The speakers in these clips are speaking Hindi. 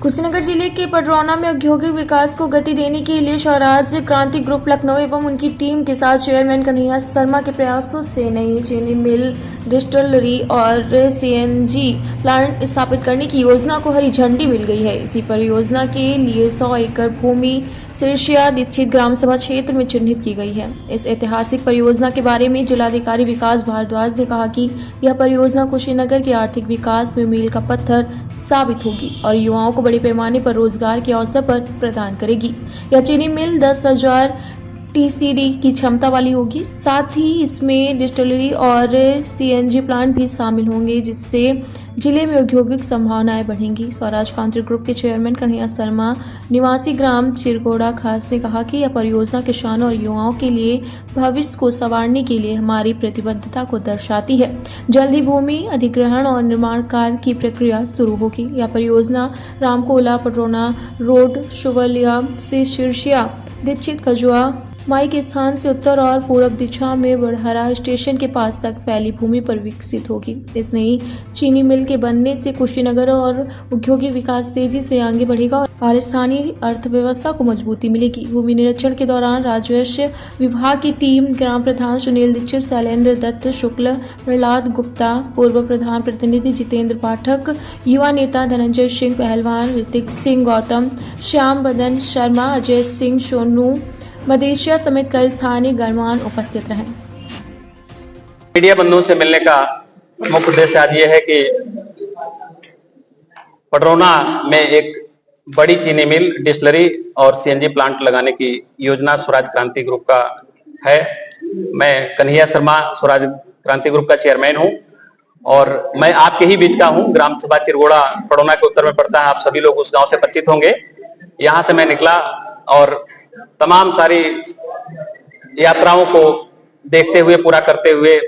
कुशीनगर जिले के पडरौना में औद्योगिक विकास को गति देने के लिए स्वराज क्रांति ग्रुप लखनऊ एवं उनकी टीम के साथ चेयरमैन कन्हैया शर्मा के प्रयासों से नई चीनी मिल, डिस्टिलरी और सीएनजी प्लांट स्थापित करने की योजना को हरी झंडी मिल गई है। इसी परियोजना के लिए 100 एकड़ भूमि सिरसिया दीक्षित ग्राम सभा क्षेत्र में चिन्हित की गई है। इस ऐतिहासिक परियोजना के बारे में जिलाधिकारी विकास भारद्वाज ने कहा कि यह परियोजना कुशीनगर के आर्थिक विकास में मील का पत्थर साबित होगी और युवाओं को बड़े पैमाने पर रोजगार के अवसर पर प्रदान करेगी। यह चीनी मिल 10,000 टीसीडी की क्षमता वाली होगी। साथ ही इसमें डिस्टिलरी और सीएनजी प्लांट भी शामिल होंगे, जिससे जिले में औद्योगिक संभावनाएं बढ़ेंगी। स्वराज क्रांति ग्रुप के चेयरमैन कन्हैया शर्मा निवासी ग्राम चिरगोड़ा खास ने कहा कि यह परियोजना किसानों और युवाओं के लिए भविष्य को संवारने के लिए हमारी प्रतिबद्धता को दर्शाती है। जल्द ही भूमि अधिग्रहण और निर्माण कार्य की प्रक्रिया शुरू होगी। यह परियोजना रामकोला पडरौना रोड शुवलिया से सिरसिया दीक्षित खजुआ माई के स्थान से उत्तर और पूर्व दिशा में बड़हरा स्टेशन के पास तक फैली भूमि पर विकसित होगी। इस नई चीनी मिल के बनने से कुशीनगर और औद्योगिक विकास तेजी से आगे बढ़ेगा और स्थानीय अर्थव्यवस्था को मजबूती मिलेगी। भूमि निरीक्षण के दौरान राजस्व विभाग की टीम ग्राम प्रधान सुनील दीक्षित, शैलेंद्र दत्त शुक्ल, प्रहलाद गुप्ता, पूर्व प्रधान प्रतिनिधि जितेंद्र पाठक, युवा नेता धनंजय सिंह पहलवान, ऋतिक सिंह गौतम, श्याम बदन शर्मा, अजय सिंह सोनू मदेशिया समेत कई स्थानीय गणमान्य उपस्थित रहे। मीडिया बंधुओं से मिलने का मुख्य उद्देश्य आज ये है कि पडरौना में एक बड़ी चीनी मिल, डिस्टिलरी और सीएनजी प्लांट लगाने की योजना स्वराज क्रांति ग्रुप का है। मैं कन्हैया शर्मा स्वराज क्रांति ग्रुप का चेयरमैन हूं और मैं आपके ही बीच का हूं। ग्राम सभा चिरगोड़ा पडरौना के उत्तर में पड़ता है। आप सभी लोग उस गांव से परिचित होंगे। यहां से मैं निकला और तमाम सारी यात्राओं को देखते हुए, पूरा करते हुए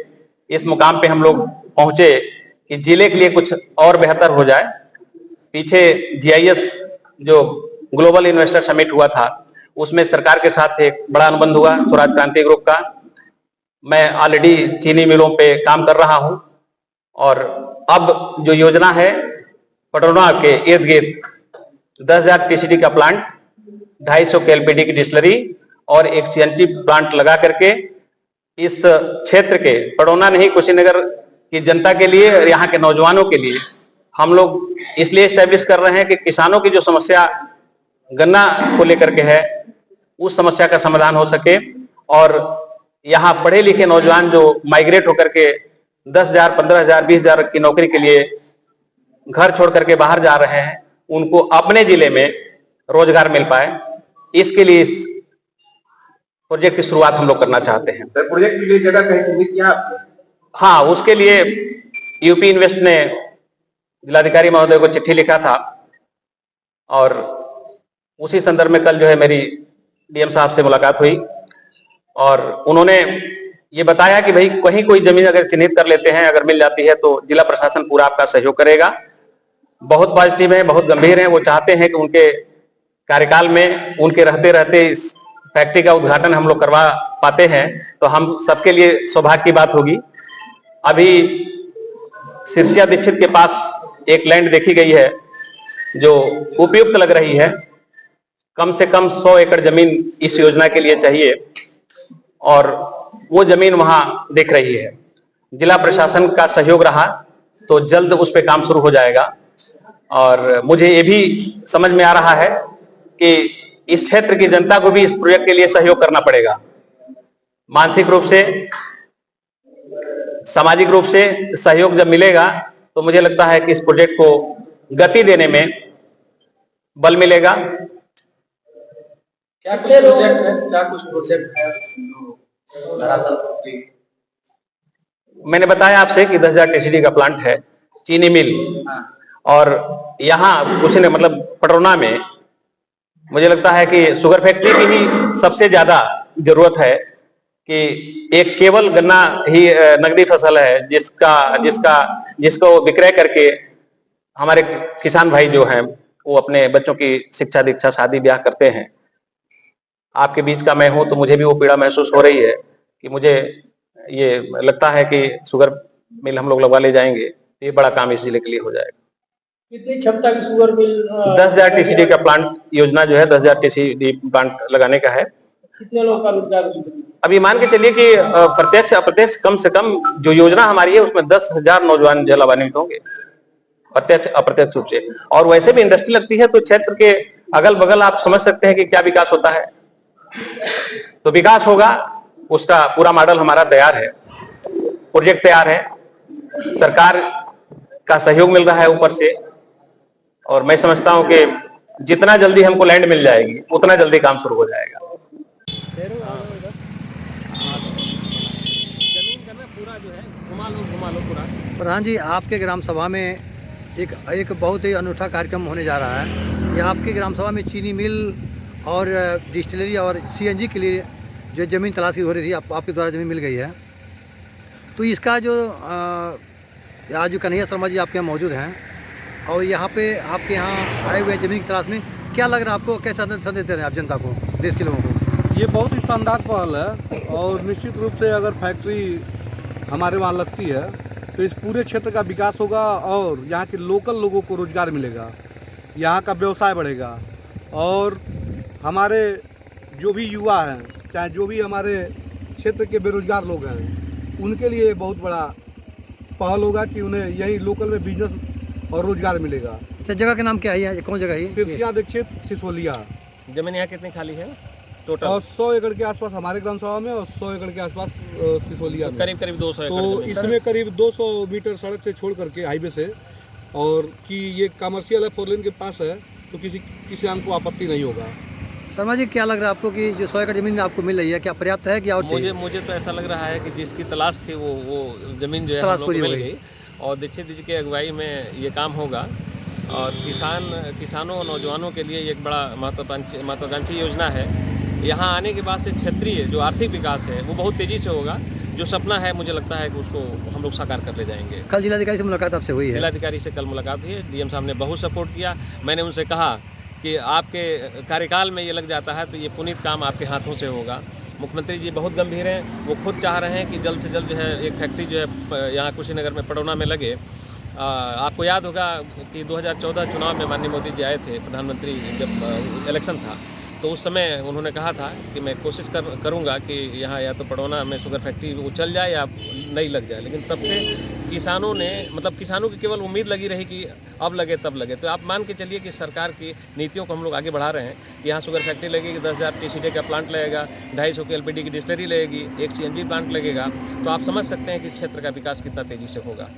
इस मुकाम पे हम लोग पहुंचे कि जिले के लिए कुछ और बेहतर हो जाए। पीछे जीआईएस जो ग्लोबल इन्वेस्टर समिट हुआ था, उसमें सरकार के साथ एक बड़ा अनुबंध हुआ स्वराज क्रांति ग्रुप का। मैं ऑलरेडी चीनी मिलों पे काम कर रहा हूं और अब जो योजना है पडरौना के इर्द गिर्द 10,000 टीसीडी का प्लांट, 250 केएलपीडी की डिस्टिलरी और एक सीएनजी प्लांट लगा करके इस क्षेत्र के पडरौना नहीं कुशीनगर की जनता के लिए और यहाँ के नौजवानों के लिए हम लोग इसलिए एस्टेब्लिश कर रहे हैं कि किसानों की जो समस्या गन्ना को लेकर के है, उस समस्या का समाधान हो सके और यहाँ पढ़े लिखे नौजवान जो माइग्रेट होकर के 10,000, 15,000, 20,000 की नौकरी के लिए घर छोड़ करके बाहर जा रहे हैं, उनको अपने जिले में रोजगार मिल पाए। इसके लिए इस प्रोजेक्ट की शुरुआत हम लोग करना चाहते हैं। सर, प्रोजेक्ट के लिए जगह कहीं चिन्हित किया आपने? हाँ, उसके लिए यूपी इन्वेस्ट ने जिलाधिकारी महोदय को चिट्ठी लिखा था और उसी संदर्भ में कल जो है मेरी डीएम साहब से मुलाकात हुई और उन्होंने ये बताया कि भाई कहीं कोई जमीन अगर चिन्हित कर लेते हैं, अगर मिल जाती है तो जिला प्रशासन पूरा आपका सहयोग करेगा। बहुत पॉजिटिव है, बहुत गंभीर है। वो चाहते हैं कि उनके कार्यकाल में, उनके रहते रहते इस फैक्ट्री का उद्घाटन हम लोग करवा पाते हैं तो हम सबके लिए सौभाग्य की बात होगी। अभी सिरसिया दीक्षित के पास एक लैंड देखी गई है जो उपयुक्त लग रही है। कम से कम 100 एकड़ जमीन इस योजना के लिए चाहिए और वो जमीन वहां दिख रही है। जिला प्रशासन का सहयोग रहा तो जल्द उस पर काम शुरू हो जाएगा और मुझे ये भी समझ में आ रहा है कि इस क्षेत्र की जनता को भी इस प्रोजेक्ट के लिए सहयोग करना पड़ेगा। मानसिक रूप से, सामाजिक रूप से सहयोग जब मिलेगा तो मुझे लगता है कि इस प्रोजेक्ट को गति देने में बल मिलेगा। क्या कुछ प्रोजेक्ट है? क्या कुछ प्रोजेक्ट है जो लगातार? मैंने बताया आपसे कि 10,000 टीसीडी का प्लांट है, चीनी मिल। और यहाँ कुछ नहीं, मतलब पडरौना में मुझे लगता है कि शुगर फैक्ट्री की ही सबसे ज्यादा जरूरत है कि एक केवल गन्ना ही नकदी फसल है जिसको विक्रय करके हमारे किसान भाई जो हैं वो अपने बच्चों की शिक्षा दीक्षा, शादी ब्याह करते हैं। आपके बीच का मैं हूं तो मुझे भी वो पीड़ा महसूस हो रही है कि मुझे ये लगता है कि शुगर मिल हम लोग लगवा ले जाएंगे, ये बड़ा काम इस जिले के लिए हो जाएगा। कितनी क्षमता की शुगर मिल 10,000 टीसीडी का प्लांट योजना जो है 10,000 टीसीडी प्लांट लगाने का है। कितने लोगों का रोजगार उसमें? अभी मान के चलिए कि प्रत्यक्ष अप्रत्यक्ष कम से कम जो योजना हमारी है उसमें 10,000 नौजवान जो लाभान्वित होंगे प्रत्यक्ष अप्रत्यक्ष रूप से। और वैसे भी इंडस्ट्री लगती है तो क्षेत्र के अगल बगल आप समझ सकते हैं कि क्या विकास होता है। तो विकास होगा, उसका पूरा मॉडल हमारा तैयार है, प्रोजेक्ट तैयार है, सरकार का सहयोग मिल रहा है ऊपर से। और मैं समझता हूं कि जितना जल्दी हमको लैंड मिल जाएगी उतना जल्दी काम शुरू हो जाएगा। जमीन का ना पूरा जो है घुमा लो पूरा। प्रधान जी, आपके ग्राम सभा में एक बहुत ही अनूठा कार्यक्रम होने जा रहा है। यह आपकी ग्राम सभा में चीनी मिल और डिस्टिलरी और सीएनजी के लिए जो ज़मीन तलाश की हो रही थी, आपके द्वारा ज़मीन मिल गई है। तो इसका जो आज जो कन्हैया शर्मा जी आपके यहाँ मौजूद हैं और यहाँ पे आपके यहाँ आए हुए ज़मीन की तलाश में क्या लग रहा है आपको, कैसा संदेश दे रहे हैं आप जनता को, देश के लोगों को? ये बहुत ही शानदार पहल है और निश्चित रूप से अगर फैक्ट्री हमारे वहाँ लगती है तो इस पूरे क्षेत्र का विकास होगा और यहाँ के लोकल लोगों को रोज़गार मिलेगा, यहाँ का व्यवसाय बढ़ेगा और हमारे जो भी युवा हैं, चाहे जो भी हमारे क्षेत्र के बेरोजगार लोग हैं, उनके लिए बहुत बड़ा पहल होगा कि उन्हें यही लोकल में बिजनेस और रोज़गार मिलेगा। अच्छा, जगह का नाम क्या है, कौन जगह है? सिरसिया दीक्षित सिसोलिया। जमीन यहाँ कितनी खाली है टोटल? और 100 एकड़ के आसपास हमारे ग्राम सभा में और 100 एकड़ के आसपास सिसोलिया में। करीब 200 एकड़ तो जमीन। इसमें करीब 200 मीटर सड़क से छोड़ करके हाईवे से, और कि ये कमर्शियल है, 4 लेन के पास है, तो किसी किसान को आपत्ति नहीं होगा। शर्मा जी, क्या लग रहा है आपको कि जो 100 एकड़ ज़मीन आपको मिल रही है, क्या पर्याप्त है कि और चाहिए? मुझे तो ऐसा लग रहा है कि जिसकी तलाश थी वो जमीन जो है तलाश हम लोग को पूरी हो मिल गई। गई और दीक्षित जी की अगुवाई में ये काम होगा और किसानों और नौजवानों के लिए एक बड़ा महत्वाकांक्षी योजना है। यहाँ आने के बाद से क्षेत्रीय जो आर्थिक विकास है वो बहुत तेज़ी से होगा। जो सपना है मुझे लगता है कि उसको हम लोग साकार कर ले जाएंगे। कल जिलाधिकारी से मुलाकात आपसे हुई है? जिलाधिकारी से कल मुलाकात हुई है, डीएम साहब ने बहुत सपोर्ट किया। मैंने उनसे कहा कि आपके कार्यकाल में ये लग जाता है तो ये पुनीत काम आपके हाथों से होगा। मुख्यमंत्री जी बहुत गंभीर हैं, वो खुद चाह रहे हैं कि जल्द से जल्द जो है एक फैक्ट्री जो है यहाँ कुशीनगर में पडौना में लगे। आपको याद होगा कि 2014 चुनाव में माननीय मोदी जी आए थे, प्रधानमंत्री जब इलेक्शन था तो उस समय उन्होंने कहा था कि मैं कोशिश करूँगा कि यहाँ या तो पडौना में शुगर फैक्ट्री वो चल जाए या नहीं लग जाए। लेकिन तब से किसानों की केवल उम्मीद लगी रही कि अब लगे तब लगे। तो आप मान के चलिए कि सरकार की नीतियों को हम लोग आगे बढ़ा रहे हैं कि यहाँ शुगर फैक्ट्री लगेगी, 10,000 टीसीडी का प्लांट लगेगा, 250 की एलपीडी की डिस्टिलरी लगेगी, एक सीएनजी प्लांट लगेगा। तो आप समझ सकते हैं कि इस क्षेत्र का विकास कितना तेज़ी से होगा।